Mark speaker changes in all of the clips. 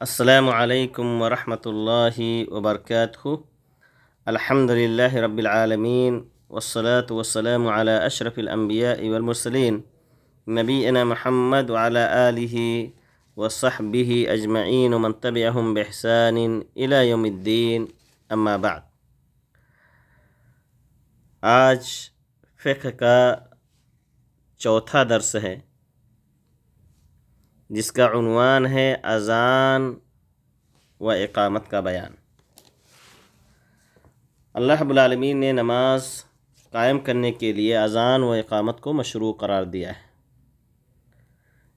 Speaker 1: السلام علیکم ورحمۃ اللہ وبرکاتہ۔ الحمدللہ رب العالمین والصلاة والسلام علی اشرف الانبیاء والمرسلین نبینا محمد وعلی آلہ وصحبہ اجمعین ومن تبعہم بإحسان الی یوم الدین، اما بعد۔ آج فقہ کا چوتھا درس ہے جس کا عنوان ہے اذان و اقامت کا بیان۔ اللہ رب العالمین نے نماز قائم کرنے کے لیے اذان و اقامت کو مشروع قرار دیا ہے۔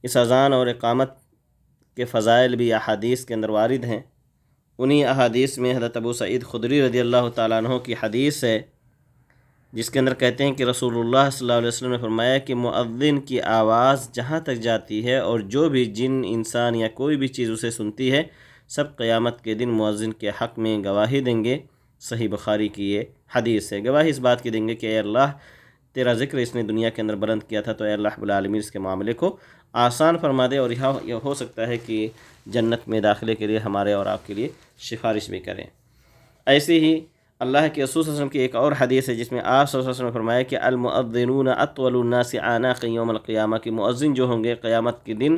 Speaker 1: اس اذان اور اقامت کے فضائل بھی احادیث کے اندر وارد ہیں۔ انہی احادیث میں حضرت ابو سعید خدری رضی اللہ تعالیٰ عنہ کی حدیث ہے جس کے اندر کہتے ہیں کہ رسول اللہ صلی اللہ علیہ وسلم نے فرمایا کہ مؤذن کی آواز جہاں تک جاتی ہے اور جو بھی جن، انسان یا کوئی بھی چیز اسے سنتی ہے، سب قیامت کے دن مؤذن کے حق میں گواہی دیں گے۔ صحیح بخاری کی یہ حدیث ہے۔ گواہی اس بات کی دیں گے کہ اے اللہ، تیرا ذکر اس نے دنیا کے اندر بلند کیا تھا، تو اے اللہ رب العالمین اس کے معاملے کو آسان فرما دے، اور یہ ہو سکتا ہے کہ جنت میں داخلے کے لیے ہمارے اور آپ کے لیے سفارش بھی کریں۔ ایسے ہی اللہ کے رسول صلی اللہ علیہ وسلم کی ایک اور حدیث ہے جس میں آپ صلی اللہ علیہ وسلم نے فرمایا کہ المؤذنون اطول الناس اعناقا یوم القیامہ، کہ مؤذن جو ہوں گے قیامت کے دن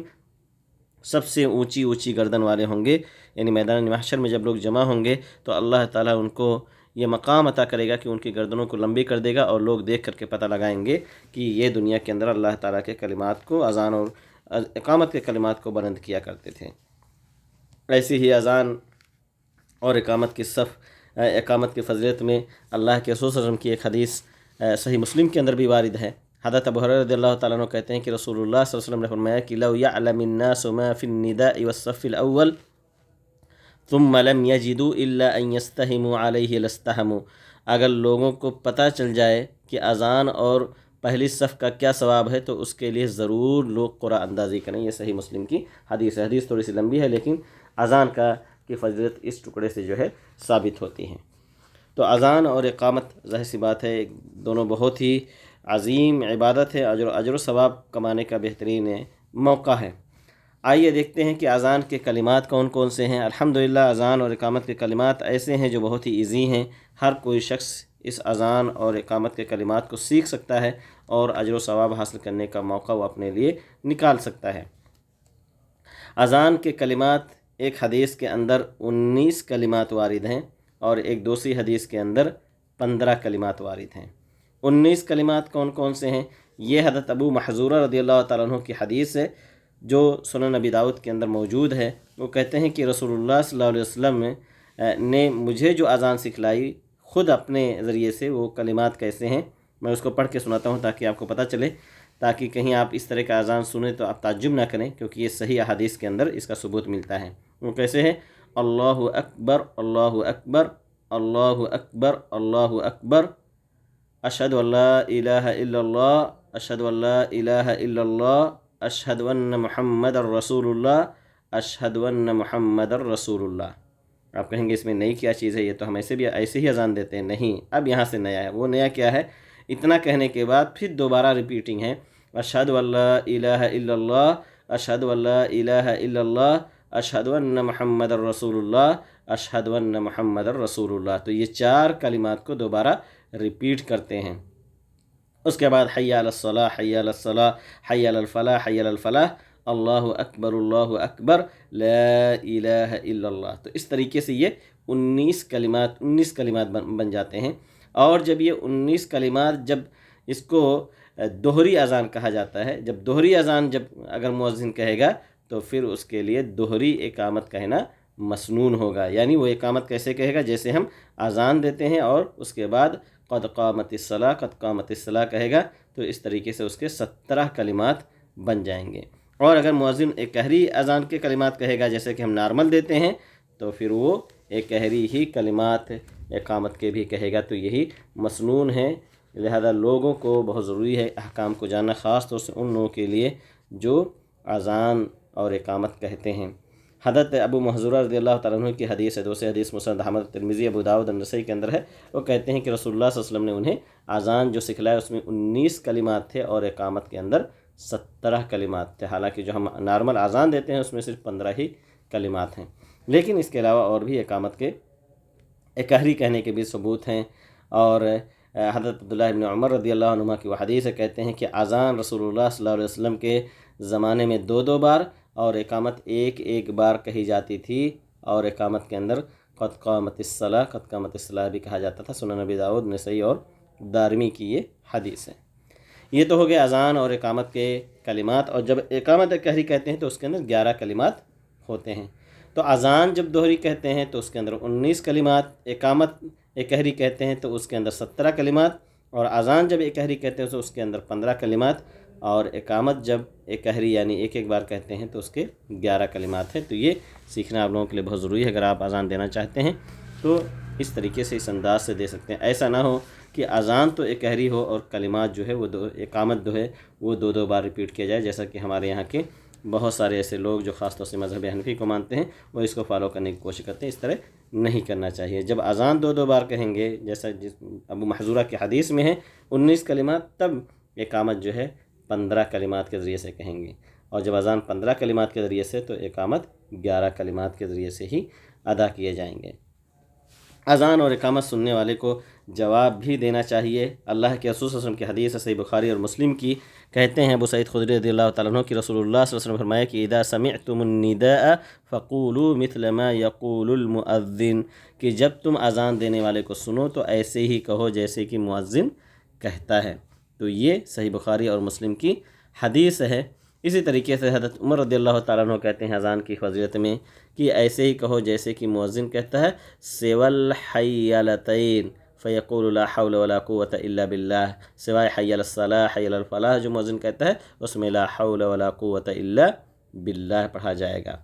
Speaker 1: سب سے اونچی اونچی گردن والے ہوں گے، یعنی میدان محشر میں جب لوگ جمع ہوں گے تو اللہ تعالیٰ ان کو یہ مقام عطا کرے گا کہ ان کی گردنوں کو لمبی کر دے گا، اور لوگ دیکھ کر کے پتہ لگائیں گے کہ یہ دنیا کے اندر اللہ تعالیٰ کے کلمات کو، اذان اور اقامت کے کلمات کو بلند کیا کرتے تھے۔ ایسی ہی اذان اور اقامت کی فضیلت میں اللہ کے رسول صلی اللہ علیہ وسلم کی ایک حدیث صحیح مسلم کے اندر بھی وارد ہے۔ حضرت ابو ہریرہ رضی اللہ تعالیٰ عنہ کہتے ہیں کہ رسول اللہ صلی اللہ علیہ وسلم نے فرمایا کہ لو یعلم الناس ما فی النداء والصف الاول ثم لم يجدوا الا ان يستهموا علیہ لاستہموا، اگر لوگوں کو پتہ چل جائے کہ اذان اور پہلی صف کا کیا ثواب ہے تو اس کے لیے ضرور لوگ قرآن اندازی کریں۔ یہ صحیح مسلم کی حدیث ہے۔ حدیث تھوڑی سی لمبی ہے لیکن اذان کی فضیلت اس ٹکڑے سے جو ہے ثابت ہوتی ہیں۔ تو اذان اور اقامت ظاہر سی بات ہے دونوں بہت ہی عظیم عبادت ہے، اجر و ثواب کمانے کا بہترین موقع ہے۔ آئیے دیکھتے ہیں کہ اذان کے کلمات کون کون سے ہیں۔ الحمدللہ اذان اور اقامت کے کلمات ایسے ہیں جو بہت ہی ایزی ہیں۔ ہر کوئی شخص اس اذان اور اقامت کے کلمات کو سیکھ سکتا ہے اور اجر و ثواب حاصل کرنے کا موقع وہ اپنے لیے نکال سکتا ہے۔ اذان کے کلمات ایک حدیث کے اندر 19 کلمات وارد ہیں اور ایک دوسری حدیث کے اندر 15 کلمات وارد ہیں۔ 19 کلمات کون کون سے ہیں؟ یہ حضرت ابو محذورہ رضی اللہ تعالیٰ عنہ کی حدیث ہے جو سنن نبی داؤد کے اندر موجود ہے۔ وہ کہتے ہیں کہ رسول اللہ صلی اللہ علیہ وسلم نے مجھے جو اذان سکھلائی، خود اپنے ذریعے سے، وہ کلمات کیسے ہیں میں اس کو پڑھ کے سناتا ہوں تاکہ آپ کو پتہ چلے، تاکہ کہیں آپ اس طرح کا اذان سنیں تو آپ تعجب نہ کریں، کیونکہ یہ صحیح احادیث کے اندر اس کا ثبوت ملتا ہے۔ وہ کیسے ہیں؟ اللہ اکبر اللہ اکبر اللہ اکبر اللہ اکبر، اشہد ان لا الہ الا اللہ اشہد ان لا الہ الا اللہ اشہد ان محمد الرسول اللہ اشہد ان محمد الرسول اللہ۔ آپ کہیں گے اس میں نئی کیا چیز ہے؟ یہ تو ہم ایسے ہی اذان دیتے ہیں۔ نہیں، اب یہاں سے نیا ہے۔ وہ نیا کیا ہے؟ اتنا کہنے کے بعد پھر دوبارہ ریپیٹنگ ہے، اشہد ان لا الہ الا اللہ اشہد ان لا الہ الا اللہ اشہد ان محمد الرسول اللہ اشہد ان محمد الرسول اللہ۔ تو یہ 4 کلمات کو دوبارہ ریپیٹ کرتے ہیں۔ اس کے بعد حی علی الصلاح حی علی الصلاح حی علی الفلاح حی علی الفلاح، اللہ اکبر لا الہ الا اللہ۔ تو اس طریقے سے یہ 19 کلمات بن جاتے ہیں۔ اور جب یہ 19 کلمات، جب اس کو دوہری اذان کہا جاتا ہے، جب دوہری اذان اگر مؤذن کہے گا تو پھر اس کے لیے دوہری اقامت کہنا مسنون ہوگا۔ یعنی وہ اقامت کیسے کہے گا؟ جیسے ہم اذان دیتے ہیں اور اس کے بعد قد قامت الصلاح کہے گا، تو اس طریقے سے اس کے 17 کلمات بن جائیں گے۔ اور اگر مؤذن ایک قہری اذان کے کلمات کہے گا جیسے کہ ہم نارمل دیتے ہیں، تو پھر وہ ایک قہری ہی کلمات اقامت کے بھی کہے گا، تو یہی مسنون ہے۔ لہذا لوگوں کو بہت ضروری ہے احکام کو جاننا، خاص طور سے ان لوگوں کے لیے جو اذان اور اقامت کہتے ہیں۔ حضرت ابو محذورہ رضی اللہ تعالیٰ عنہ کی حدیث ہے، دوسری حدیث مسند احمد، ترمذی، ابو داؤد، النسائی کے اندر ہے۔ وہ کہتے ہیں کہ رسول اللہ صلی اللہ علیہ وسلم نے انہیں اذان جو سکھلایا اس میں 19 کلمات تھے اور اقامت کے اندر 17 کلمات تھے، حالانکہ جو ہم نارمل اذان دیتے ہیں اس میں صرف 15 ہی کلمات ہیں، لیکن اس کے علاوہ اور بھی اقامت کے اقہری کہنے کے بھی ثبوت ہیں۔ اور حضرت عبداللہ ابن عمر رضی اللہ عنہما کی وہ حدیث ہے، کہتے ہیں کہ اذان رسول اللہ صلی اللہ علیہ وسلم کے زمانے میں 2 بار اور اقامت ایک بار کہی جاتی تھی، اور اقامت کے اندر قد قامت الصلاۃ، قد قامت الصلاۃ بھی کہا جاتا تھا۔ سنن نبی داؤد، نسائی اور دارمی کی یہ حدیث ہے۔ یہ تو ہو گیا اذان اور اقامت کے کلمات، اور جب اقامت اقہری کہتے ہیں تو اس کے اندر 11 کلمات ہوتے ہیں۔ تو اذان جب دوہری کہتے ہیں تو اس کے اندر 19 کلمات، اقامت اقہری کہتے ہیں تو اس کے اندر 17 کلمات، اور اذان جب اقہری کہتے ہیں تو اس کے اندر 15 کلمات، اور اقامت جب اقہری یعنی ایک بار کہتے ہیں تو اس کے 11 کلمات ہیں۔ تو یہ سیکھنا آپ لوگوں کے لیے بہت ضروری ہے۔ اگر آپ اذان دینا چاہتے ہیں تو اس طریقے سے، اس انداز سے دے سکتے ہیں۔ ایسا نہ ہو کہ اذان تو اقہری ہو اور کلمات جو ہے وہ اقامت جو ہے وہ 2 بار ریپیٹ کیا جائے، جیسا کہ ہمارے یہاں کے بہت سارے ایسے لوگ جو خاص طور سے مذہب حنفی کو مانتے ہیں وہ اس کو فالو کرنے کی کوشش کرتے ہیں۔ اس طرح نہیں کرنا چاہیے۔ جب اذان 2 بار کہیں گے، جیسا ابو محذورہ کی حدیث میں ہے 19 کلمات، تب اقامت جو ہے 15 کلمات کے ذریعے سے کہیں گے، اور جب اذان 15 کلمات کے ذریعے سے تو اقامت 11 کلمات کے ذریعے سے ہی ادا کیے جائیں گے۔ اذان اور اقامت سننے والے کو جواب بھی دینا چاہیے۔ اللہ کے رسول صلی اللہ علیہ وسلم کی حدیث ہے، صحیح بخاری اور مسلم کی، کہتے ہیں ابو سعید خدری رضی اللہ تعالیٰ عنہ کہ رسول اللہ صلی اللہ علیہ وسلم نے فرمایا کہ اذا سمعتم النداء فقولوا مثل ما يقول المؤذن، کہ جب تم اذان دینے والے کو سنو تو ایسے ہی کہو جیسے کہ مؤذن کہتا ہے۔ تو یہ صحیح بخاری اور مسلم کی حدیث ہے۔ اسی طریقے سے حضرت عمر رضی اللہ تعالیٰ عنہ کہتے ہیں اذان کی فضیلت میں کہ ایسے ہی کہو جیسے کہ مؤذن کہتا ہے، سوى الحیلتین فیقول لا حول ولا قوة الا باللہ، سوائے حی علی الصلاح، حی علی الفلاح جو مؤذن کہتا ہے اس میں لا حول ولا قوة الا باللہ پڑھا جائے گا۔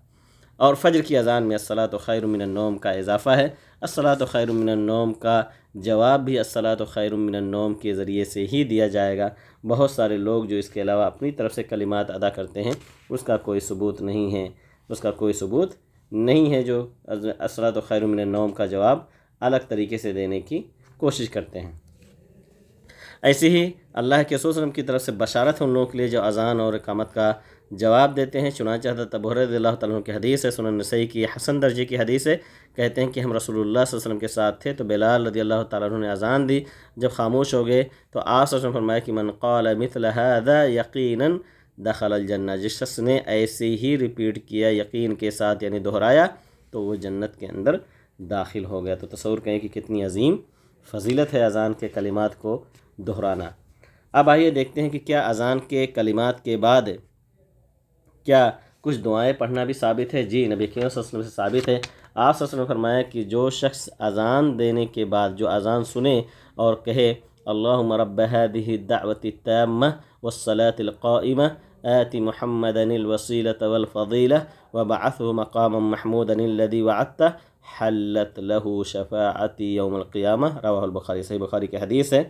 Speaker 1: اور فجر کی اذان میں الصلاۃ خیر من النوم کا اضافہ ہے۔ الصلاۃ خیر من النوم کا جواب بھی الصلاۃ خیر من النوم کے ذریعے سے ہی دیا جائے گا۔ بہت سارے لوگ جو اس کے علاوہ اپنی طرف سے کلمات ادا کرتے ہیں اس کا کوئی ثبوت نہیں ہے، جو الصلاۃ خیر من النوم کا جواب الگ طریقے سے دینے کی کوشش کرتے ہیں۔ ایسے ہی اللہ کے رسول صلی اللہ علیہ وسلم کی طرف سے بشارت ہے ان لوگوں کے لیے جو اذان اور اقامت کا جواب دیتے ہیں۔ چنانچہ حضرت ابو ہریرہ رضی اللہ تعالیٰ عنہ کی حدیث ہے، سنن نسائی کی حسن درجے کی حدیث ہے، کہتے ہیں کہ ہم رسول اللہ صلی اللہ علیہ وسلم کے ساتھ تھے تو بلال رضی اللہ تعالیٰ عنہ نے اذان دی، جب خاموش ہو گئے تو آپ صلی اللہ علیہ وسلم فرمایا کہ من قال مثل هذا یقینا دخل الجنہ، جس شخص نے ایسے ہی ریپیٹ کیا یقین کے ساتھ یعنی دہرایا تو وہ جنت کے اندر داخل ہو گیا۔ تو تصور کریں کہ کتنی عظیم فضیلت ہے اذان کے کلمات کو دہرانا۔ اب آئیے دیکھتے ہیں کہ کیا اذان کے کلمات کے بعد کیا کچھ دعائیں پڑھنا بھی ثابت ہے؟ جی، نبی کریم صلی اللہ علیہ وسلم سے ثابت ہے۔ آپ صلی اللہ علیہ وسلم نے فرمایا کہ جو شخص اذان دینے کے بعد جو اذان سنے اور کہے اللہم رب هذه الدعوة التامة والصلاة القائمة آت محمدا الوسيلة والفضيلة وبعثه مقاما محمودا الذي وعدته حلت له شفاعتي يوم القيامة، رواہ البخاری، صحیح بخاری کی حدیث ہے۔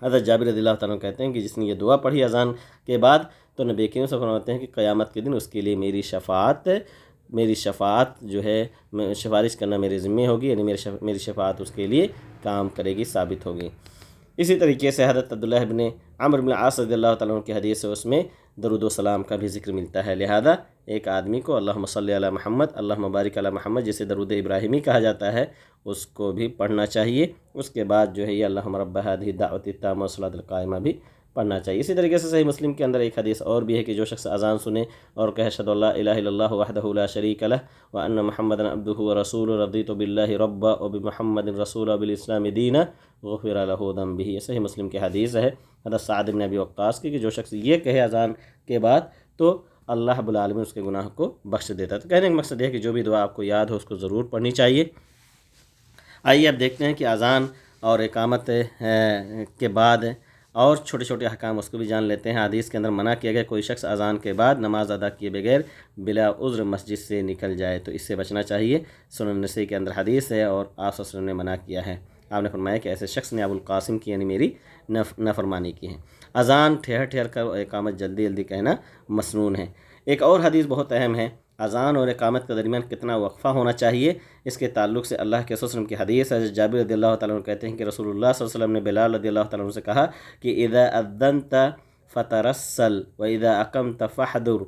Speaker 1: حضرت جابر رضی اللہ تعالیٰ کہتے ہیں کہ جس نے یہ دعا پڑھی اذان کے بعد تو نبی کریم صلی اللہ علیہ وسلم فرماتے ہیں کہ قیامت کے دن اس کے لیے میری شفاعت جو ہے سفارش کرنا میرے ذمہ ہوگی، یعنی میری شفاعت اس کے لیے کام کرے گی، ثابت ہوگی۔ اسی طریقے سے حضرت عبداللہ ابن عمرو بن العاص رضی اللہ تعالیٰ عنہ کی حدیث ہے، اس میں درود و سلام کا بھی ذکر ملتا ہے۔ لہذا ایک آدمی کو اللہم صلی علی محمد، اللہم بارک علی محمد، جسے درود ابراہیمی کہا جاتا ہے، اس کو بھی پڑھنا چاہیے۔ اس کے بعد جو ہے یہ اللہم رب هذه الدعوة التامة والصلاة القائمة بھی پڑھنا چاہیے۔ اسی طریقے سے صحیح مسلم کے اندر ایک حدیث اور بھی ہے کہ جو شخص اذان سنے اور کہے اشہد ان لا الہ الا اللہ وحدہ لا شریک لہ وان محمدا عبدہ ورسولہ رضیت باللہ ربا وبمحمد رسولا وبالاسلام دینا غفر لہ ذنبہ، یہ صحیح مسلم کی حدیث ہے حضرت سعد بن ابی وقاص کی کہ جو شخص یہ کہے اذان کے بعد تو اللہ رب العالمین اس کے گناہ کو بخش دیتا ہے۔ تو کہنے کا مقصد یہ ہے کہ جو بھی دعا آپ کو یاد ہو اس کو ضرور پڑھنی چاہیے۔ آئیے اب دیکھتے ہیں کہ اذان اور اقامت کے بعد اور چھوٹے چھوٹے احکام اس کو بھی جان لیتے ہیں۔ حدیث کے اندر منع کیا گیا کوئی شخص اذان کے بعد نماز ادا کیے بغیر بلا عذر مسجد سے نکل جائے تو اس سے بچنا چاہیے۔ سنن نسائی کے اندر حدیث ہے اور آپ صلی اللہ علیہ وسلم نے منع کیا ہے۔ آپ نے فرمایا کہ ایسے شخص نے ابو القاسم کی یعنی میری نافرمانی کی ہے۔ اذان ٹھہر ٹھہر کر اور اقامت جلدی جلدی کہنا مسنون ہے۔ ایک اور حدیث بہت اہم ہے، اذان اور اقامت کے درمیان کتنا وقفہ ہونا چاہیے، اس کے تعلق سے اللہ کے رسول صلی اللہ علیہ وسلم کی حدیث ہے۔ جابر رضی اللہ تعالیٰ عنہ کہتے ہیں کہ رسول اللہ صلی اللہ علیہ وسلم نے بلال رضی اللہ تعالیٰ عنہ سے کہا کہ اذا اذنت فترسل وإذا أقمت فاحذر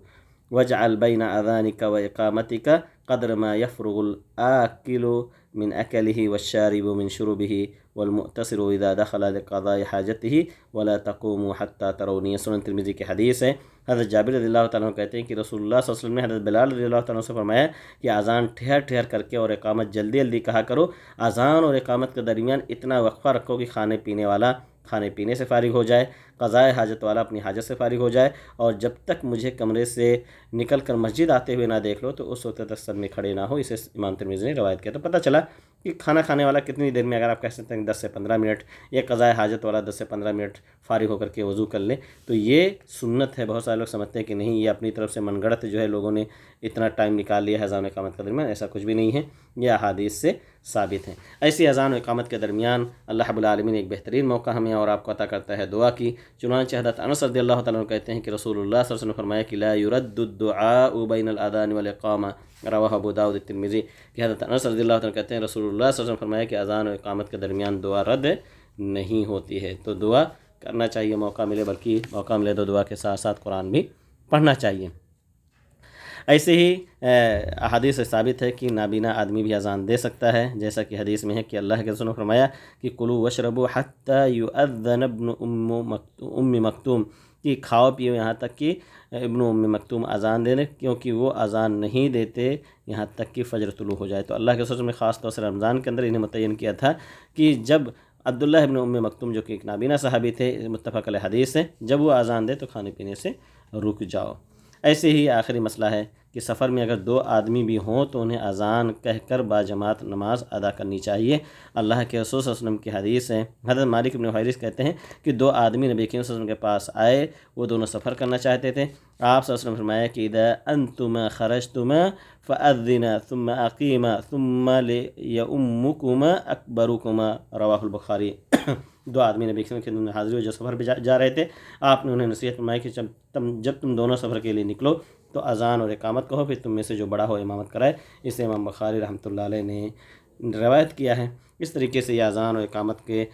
Speaker 1: واجعل بين أذانك وإقامتك قدر ما يفرغ الآكل من أكله والشارب من شربه والمؤتصر إذا دخل لقضاء حاجته ولا تقوموا حتى تروني. سنن ترمذی کی حدیث ہے. حضرت جابر رضی اللہ تعالیٰ عنہ کہتے ہیں کہ رسول اللہ صلی اللہ علیہ وسلم نے حضرت بلال رضی اللہ تعالیٰ عنہ سے فرمایا کہ اذان ٹھہر ٹھہر کر کے اور اقامت جلدی جلدی کہا کرو. اذان اور اقامت کے درمیان اتنا وقفہ رکھو کہ کھانے پینے والا کھانے پینے سے فارغ ہو جائے، قضاء حاجت والا اپنی حاجت سے فارغ ہو جائے، اور جب تک مجھے کمرے سے نکل کر مسجد آتے ہوئے نہ دیکھ لو تو اس وقت تک صف میں کھڑے نہ ہو. اسے امام ترمذی نے روایت کیا. تو پتہ چلا کہ کھانا کھانے والا کتنی دیر میں، اگر آپ کہہ سکتے ہیں 10 سے 15 منٹ، یا قضاء حاجت والا 10 سے 15 منٹ فارغ ہو کر کے وضو کر لے، تو یہ سنت ہے. بہت سارے لوگ سمجھتے ہیں کہ نہیں، یہ اپنی طرف سے من گڑت جو ہے لوگوں نے اتنا ٹائم نکال لیا ہے اذان و اقامت کے درمیان. ایسا کچھ بھی نہیں ہے، یہ احادیث سے ثابت ہیں. ایسی اذان و اقامت کے درمیان اللہ رب العالمین ایک بہترین موقع ہمیں اور آپ کو عطا کرتا ہے دعا کی. چنانچہ حضرت انس رضی اللہ تعالیٰ عنہ کہتے ہیں کہ رسول اللہ صلی اللہ علیہ وسلم نے فرمایا کہ لا يرد الدعاء بین الاذان والاقامہ، رواہ ابو داؤد الترمذی. کہ حضرت انس رضی اللہ تعالیٰ عنہ کہتے ہیں رسول اللہ صلی اللہ علیہ وسلم نے فرمایا کہ اذان و اقامت کے درمیان دعا رد نہیں ہوتی ہے. تو دعا کرنا چاہیے موقع ملے، بلکہ موقع ملے تو دعا کے ساتھ ساتھ قرآن بھی پڑھنا چاہیے. ایسے ہی احادیث سے ثابت ہے کہ نابینا آدمی بھی اذان دے سکتا ہے، جیسا کہ حدیث میں ہے کہ اللہ کے رسول نے فرمایا کہ کلوا واشربوا حتی یؤذن ابن ام مکتوم، کہ کھاؤ پیو یہاں تک کہ ابن ام مکتوم اذان دے دیں، کیونکہ وہ اذان نہیں دیتے یہاں تک کہ فجر طلوع ہو جائے. تو اللہ کے رسول نے خاص طور سے رمضان کے اندر انہیں متعین کیا تھا کہ جب عبداللہ ابن ام مکتوم جو کہ ایک نابینا صحابی تھے، متفق علیہ حدیث ہے، جب وہ اذان دے تو کھانے پینے سے رک جاؤ. ایسے ہی آخری مسئلہ ہے کہ سفر میں اگر 2 آدمی بھی ہوں تو انہیں اذان کہہ کر باجماعت نماز ادا کرنی چاہیے. اللہ کے رسول صلی اللہ علیہ وسلم کی حدیث ہے. حضرت مالک بن حویرث کہتے ہیں کہ 2 آدمی نبی کریم صلی اللہ علیہ وسلم کے پاس آئے، وہ دونوں سفر کرنا چاہتے تھے. آپ صلی اللہ علیہ وسلم نے فرمایا کہ اذا انتما خرجتما فاذنا ثم اقیما ثم لیؤمکما اکبرکما، رواہ البخاری. 2 آدمی نبی کریم کے دونوں حاضر ہوئے جو سفر پہ جا رہے تھے. آپ نے انہیں نصیحت فرمائی کہ جب تم دونوں سفر کے لیے نکلو تو اذان اور اقامت کہو، پھر تم میں سے جو بڑا ہو امامت کرائے. اسے امام بخاری رحمۃ اللہ علیہ نے روایت کیا ہے. اس طریقے سے یہ اذان اور اقامت کے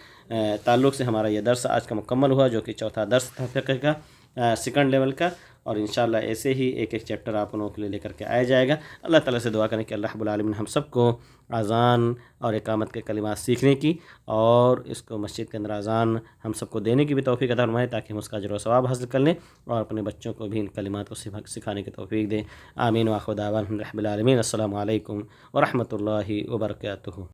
Speaker 1: تعلق سے ہمارا یہ درس آج کا مکمل ہوا، جو کہ چوتھا درس تھا فقہ کا، سیکنڈ لیول کا. اور انشاءاللہ ایسے ہی ایک ایک چیپٹر آپ لوگوں کے لیے لے کر کے آیا جائے گا. اللہ تعالیٰ سے دعا کریں کہ اللہ رب العالمین ہم سب کو اذان اور اقامت کے کلمات سیکھنے کی اور اس کو مسجد کے اندر اذان ہم سب کو دینے کی بھی توفیق عطا فرمائے، تاکہ ہم اس کا اجر و ثواب حاصل کر لیں اور اپنے بچوں کو بھی ان کلمات کو سکھانے کی توفیق دیں. آمین. وآخر دعوانا رب العالمین. السلام علیکم ورحمۃ اللہ وبرکاتہ.